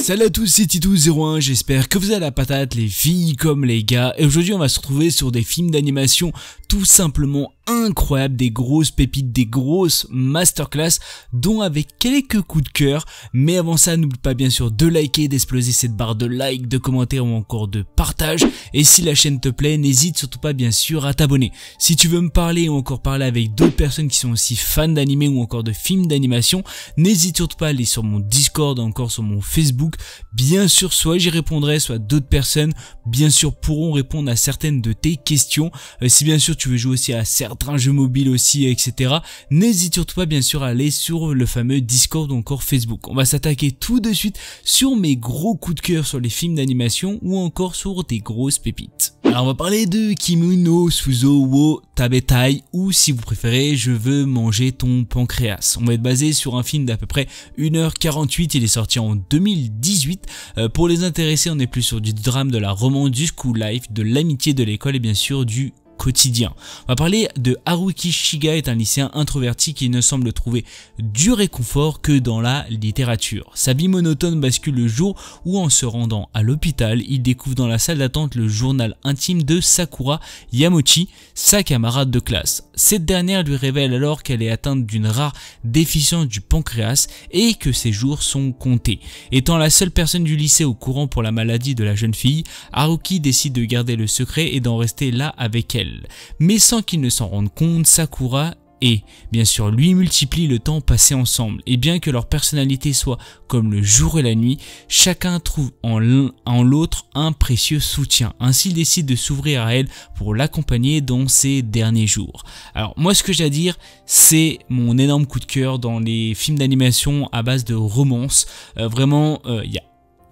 Salut à tous, c'est Titou01, j'espère que vous avez la patate, les filles comme les gars, et aujourd'hui on va se retrouver sur des films d'animation tout simplement incroyables, des grosses pépites, des grosses masterclass, dont avec quelques coups de cœur. Mais avant ça, n'oublie pas bien sûr de liker, d'exploser cette barre de like, de commentaires ou encore de partage, et si la chaîne te plaît, n'hésite surtout pas bien sûr à t'abonner. Si tu veux me parler ou encore parler avec d'autres personnes qui sont aussi fans d'animé ou encore de films d'animation, n'hésite surtout pas à aller sur mon Discord, encore sur mon Facebook. Bien sûr, soit j'y répondrai, soit d'autres personnes bien sûr pourront répondre à certaines de tes questions. Si bien sûr tu veux jouer aussi à certains jeux mobiles aussi, etc., n'hésite surtout pas bien sûr à aller sur le fameux Discord ou encore Facebook. On va s'attaquer tout de suite sur mes gros coups de cœur sur les films d'animation ou encore sur des grosses pépites. Alors on va parler de Kimi no Suzo wo Tabetai, ou si vous préférez, je veux manger ton pancréas. On va être basé sur un film d'à peu près 1h48, il est sorti en 2018. Pour les intéressés, on est plus sur du drame, de la romance, du school life, de l'amitié, de l'école et bien sûr du quotidien. On va parler de Haruki Shiga, est un lycéen introverti qui ne semble trouver du réconfort que dans la littérature. Sa vie monotone bascule le jour où, en se rendant à l'hôpital, il découvre dans la salle d'attente le journal intime de Sakura Yamochi, sa camarade de classe. Cette dernière lui révèle alors qu'elle est atteinte d'une rare déficience du pancréas et que ses jours sont comptés. Étant la seule personne du lycée au courant pour la maladie de la jeune fille, Haruki décide de garder le secret et d'en rester là avec elle. Mais sans qu'il ne s'en rende compte, Sakura et bien sûr lui multiplient le temps passé ensemble, et bien que leur personnalité soit comme le jour et la nuit, chacun trouve en l'autre un précieux soutien. Ainsi il décide de s'ouvrir à elle pour l'accompagner dans ses derniers jours. Alors moi, ce que j'ai à dire, c'est mon énorme coup de cœur dans les films d'animation à base de romance. Vraiment,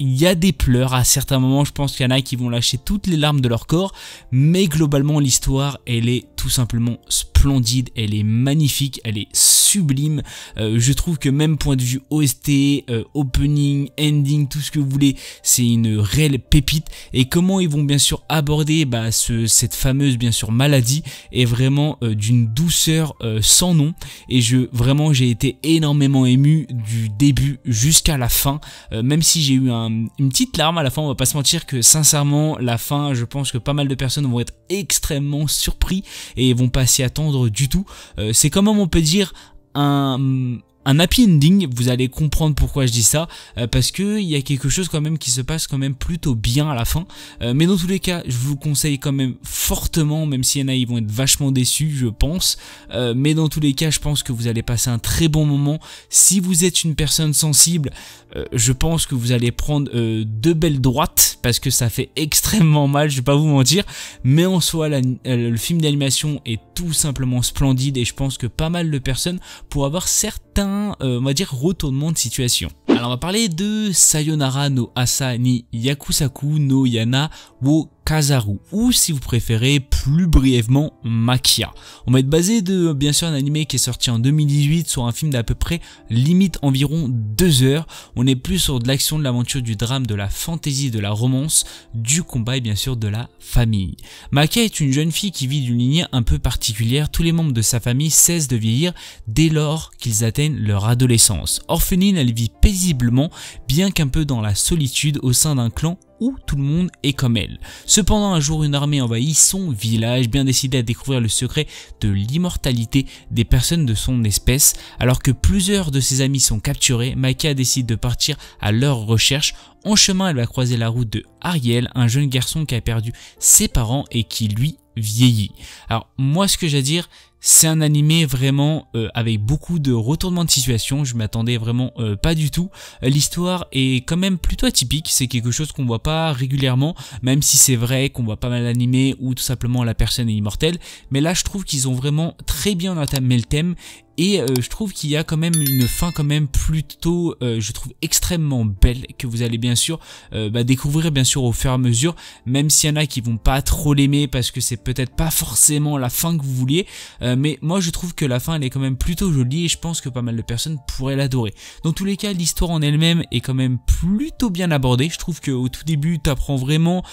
il y a des pleurs à certains moments, je pense qu'il y en a qui vont lâcher toutes les larmes de leur corps, mais globalement l'histoire, elle est tout simplement splendide, elle est magnifique, elle est sublime. Je trouve que même point de vue OST, opening, ending, tout ce que vous voulez, c'est une réelle pépite. Et comment ils vont bien sûr aborder cette fameuse bien sûr maladie est vraiment d'une douceur sans nom. Et vraiment j'ai été énormément ému du début jusqu'à la fin, même si j'ai eu une petite larme à la fin. On va pas se mentir que sincèrement la fin, je pense que pas mal de personnes vont être extrêmement surpris et vont pas s'y attendre du tout. C'est comme on peut dire un happy ending, vous allez comprendre pourquoi je dis ça, parce que il y a quelque chose quand même qui se passe quand même plutôt bien à la fin, mais dans tous les cas je vous conseille quand même fortement, même s'il y en a ils vont être vachement déçus je pense, mais dans tous les cas je pense que vous allez passer un très bon moment. Si vous êtes une personne sensible, je pense que vous allez prendre deux belles droites, parce que ça fait extrêmement mal, je vais pas vous mentir, mais en soi le film d'animation est tout simplement splendide, et je pense que pas mal de personnes pourront avoir certains on va dire retournements de situation. Alors on va parler de Sayonara no Asa ni Yakusaku no Yana wo Kazaru, ou si vous préférez plus brièvement Maquia. On va être basé de bien sûr un animé qui est sorti en 2018 sur un film d'à peu près limite environ 2 heures. On est plus sur de l'action, de l'aventure, du drame, de la fantaisie, de la romance, du combat et bien sûr de la famille. Maquia est une jeune fille qui vit d'une lignée un peu particulière. Tous les membres de sa famille cessent de vieillir dès lors qu'ils atteignent leur adolescence. Orpheline, elle vit paisiblement, bien qu'un peu dans la solitude, au sein d'un clan où tout le monde est comme elle. Cependant, un jour, une armée envahit son village, bien décidée à découvrir le secret de l'immortalité des personnes de son espèce. Alors que plusieurs de ses amis sont capturés, Maquia décide de partir à leur recherche. En chemin, elle va croiser la route de Ariel, un jeune garçon qui a perdu ses parents et qui, lui, vieillit. Alors, moi, ce que j'ai à dire, c'est un animé vraiment avec beaucoup de retournements de situation. Je m'attendais vraiment pas du tout. L'histoire est quand même plutôt atypique. C'est quelque chose qu'on voit pas régulièrement, même si c'est vrai qu'on voit pas mal d'animés où tout simplement la personne est immortelle. Mais là, je trouve qu'ils ont vraiment très bien entamé le thème. Et je trouve qu'il y a quand même une fin quand même plutôt, je trouve extrêmement belle, que vous allez bien sûr découvrir bien sûr au fur et à mesure, même s'il y en a qui vont pas trop l'aimer parce que c'est peut-être pas forcément la fin que vous vouliez, mais moi je trouve que la fin elle est quand même plutôt jolie et je pense que pas mal de personnes pourraient l'adorer. Dans tous les cas, l'histoire en elle-même est quand même plutôt bien abordée. Je trouve qu'au tout début tu apprends vraiment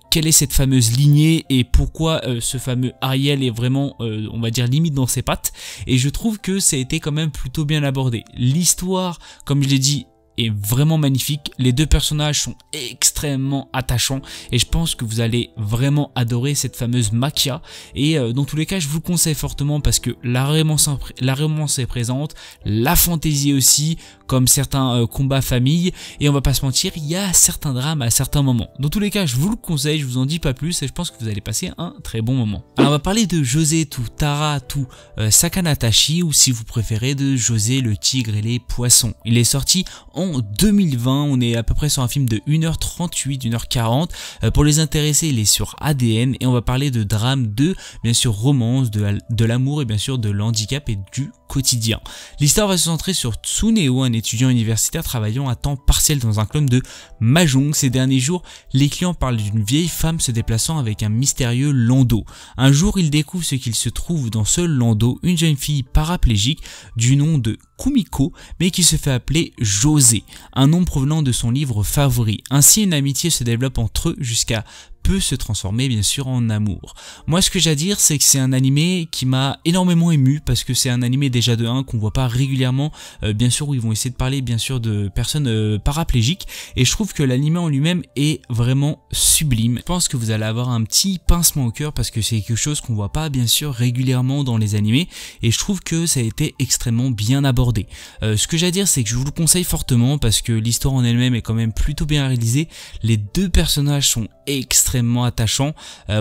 quelle est cette fameuse lignée et pourquoi ce fameux Ariel est vraiment on va dire limite dans ses pattes, et je trouve que ça a été quand même plutôt bien abordé. L'histoire, comme je l'ai dit, est vraiment magnifique. Les deux personnages sont extrêmement attachants et je pense que vous allez vraiment adorer cette fameuse Makia. Et dans tous les cas, je vous le conseille fortement parce que la romance est présente, la fantaisie aussi, comme certains combats famille, et on va pas se mentir, il y a certains drames à certains moments. Dans tous les cas, je vous le conseille, je vous en dis pas plus et je pense que vous allez passer un très bon moment. Alors on va parler de José to Tara to Sakanatashi, ou si vous préférez de José le tigre et les poissons. Il est sorti en 2020, on est à peu près sur un film de 1h38, 1h40. Pour les intéressés, il est sur ADN et on va parler de drame, de bien sûr romance, de l'amour et bien sûr de l'handicap et du quotidien. L'histoire va se centrer sur Tsuneo, un étudiant universitaire travaillant à temps partiel dans un club de mahjong. Ces derniers jours, les clients parlent d'une vieille femme se déplaçant avec un mystérieux landau. Un jour, il découvre ce qu'il se trouve dans ce landau, une jeune fille paraplégique du nom de Kumiko, mais qui se fait appeler José, un nom provenant de son livre favori. Ainsi, une amitié se développe entre eux jusqu'à peut se transformer bien sûr en amour. Moi ce que j'ai à dire c'est que c'est un animé qui m'a énormément ému parce que c'est un animé déjà de 1 qu'on voit pas régulièrement, bien sûr où ils vont essayer de parler bien sûr de personnes paraplégiques, et je trouve que l'animé en lui-même est vraiment sublime. Je pense que vous allez avoir un petit pincement au cœur parce que c'est quelque chose qu'on voit pas bien sûr régulièrement dans les animés et je trouve que ça a été extrêmement bien abordé. Ce que j'ai à dire c'est que je vous le conseille fortement parce que l'histoire en elle-même est quand même plutôt bien réalisée, les deux personnages sont extrêmement attachant.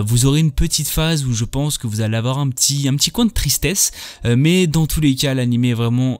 Vous aurez une petite phase où je pense que vous allez avoir un petit coin de tristesse, mais dans tous les cas l'anime est vraiment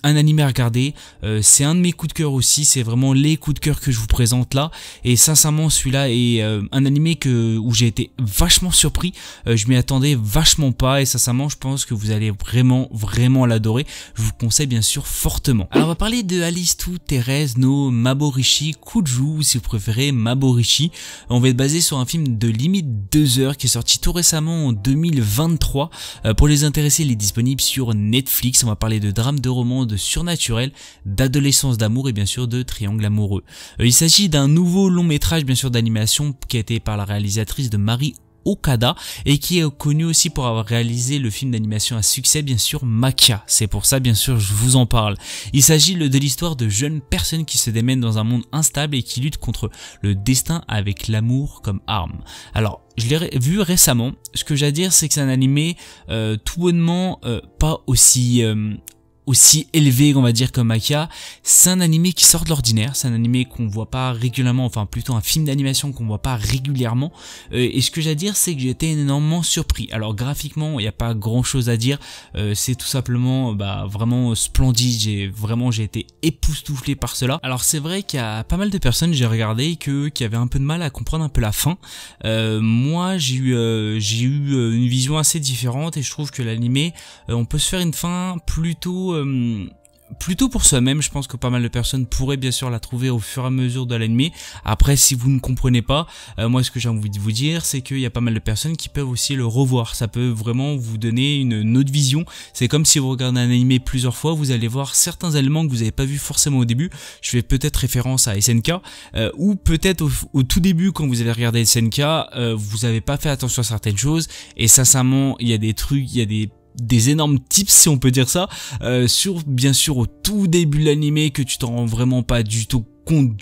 un animé à regarder. C'est un de mes coups de cœur aussi, c'est vraiment les coups de cœur que je vous présente là, et sincèrement celui-là est un animé où j'ai été vachement surpris, je m'y attendais vachement pas et sincèrement je pense que vous allez vraiment l'adorer, je vous le conseille bien sûr fortement. Alors on va parler de Alice to Thérèse no Maborishi Kuju, ou si vous préférez Maborishi. On va être basé sur un film de limite 2 heures qui est sorti tout récemment en 2023. Pour les intéressés, il est disponible sur Netflix. On va parler de drame, de roman, de surnaturel, d'adolescence, d'amour et bien sûr de triangle amoureux. Il s'agit d'un nouveau long métrage bien sûr d'animation qui a été par la réalisatrice de Mari Okada et qui est connu aussi pour avoir réalisé le film d'animation à succès bien sûr Makia. C'est pour ça bien sûr je vous en parle. Il s'agit de l'histoire de jeunes personnes qui se démènent dans un monde instable et qui luttent contre le destin avec l'amour comme arme. Alors je l'ai vu récemment, ce que j'ai à dire c'est que c'est un animé tout bonnement pas aussi élevé on va dire comme Makia. C'est un animé qui sort de l'ordinaire, c'est un animé qu'on voit pas régulièrement, enfin plutôt un film d'animation qu'on voit pas régulièrement, et ce que j'ai à dire c'est que j'ai été énormément surpris. Alors graphiquement il n'y a pas grand chose à dire, c'est tout simplement vraiment splendide, j'ai été époustouflé par cela. Alors c'est vrai qu'il y a pas mal de personnes, j'ai regardé, qui avaient un peu de mal à comprendre un peu la fin. Moi j'ai eu une vision assez différente et je trouve que l'animé, on peut se faire une fin plutôt pour soi-même. Je pense que pas mal de personnes pourraient bien sûr la trouver au fur et à mesure de l'anime. Après si vous ne comprenez pas, moi ce que j'ai envie de vous dire c'est qu'il y a pas mal de personnes qui peuvent aussi le revoir, ça peut vraiment vous donner une autre vision. C'est comme si vous regardez un anime plusieurs fois, vous allez voir certains éléments que vous n'avez pas vu forcément au début. Je fais peut-être référence à SNK, ou peut-être au tout début quand vous allez regarder SNK, vous n'avez pas fait attention à certaines choses et sincèrement il y a des trucs, il y a des énormes tips si on peut dire ça, sur bien sûr au tout début de l'animé que tu t'en rends vraiment pas du tout compte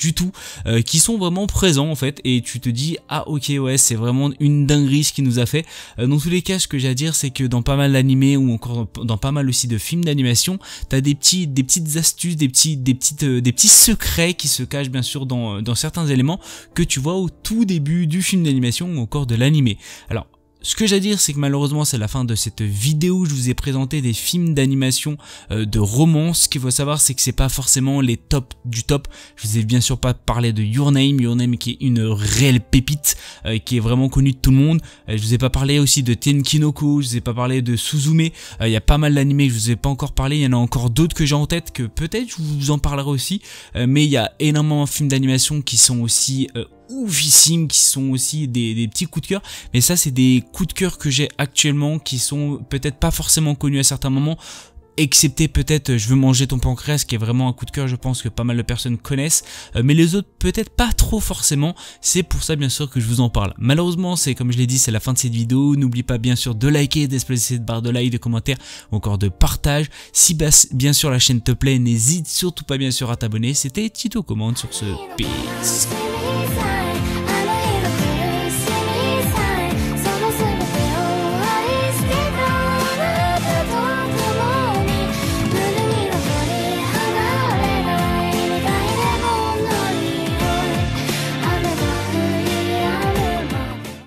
qui sont vraiment présents en fait, et tu te dis ah ok ouais c'est vraiment une dinguerie ce qu'il nous a fait. Dans tous les cas ce que j'ai à dire c'est que dans pas mal d'animés ou encore dans pas mal aussi de films d'animation, t'as des petites astuces, des petits secrets qui se cachent bien sûr dans certains éléments que tu vois au tout début du film d'animation ou encore de l'animé. Alors ce que j'ai à dire c'est que malheureusement c'est la fin de cette vidéo où je vous ai présenté des films d'animation de romance. Ce qu'il faut savoir c'est que c'est pas forcément les tops du top. Je vous ai bien sûr pas parlé de Your Name qui est une réelle pépite, qui est vraiment connue de tout le monde. Je vous ai pas parlé aussi de Tenkinoko, je vous ai pas parlé de Suzume. Il y a pas mal d'animés que je vous ai pas encore parlé, il y en a encore d'autres que j'ai en tête que peut-être je vous en parlerai aussi, mais il y a énormément de films d'animation qui sont aussi oufissimes, qui sont aussi des petits coups de cœur, mais ça c'est des coups de cœur que j'ai actuellement qui sont peut-être pas forcément connus à certains moments. excepté peut-être Je veux manger ton pancréas, qui est vraiment un coup de cœur, je pense que pas mal de personnes connaissent, mais les autres peut-être pas trop forcément. C'est pour ça bien sûr que je vous en parle. Malheureusement, c'est comme je l'ai dit, c'est la fin de cette vidéo. N'oublie pas bien sûr de liker, d'exploser cette barre de like, de commentaires ou encore de partage. Si bien sûr la chaîne te plaît, n'hésite surtout pas bien sûr à t'abonner. C'était Tito Commande sur ce Peace.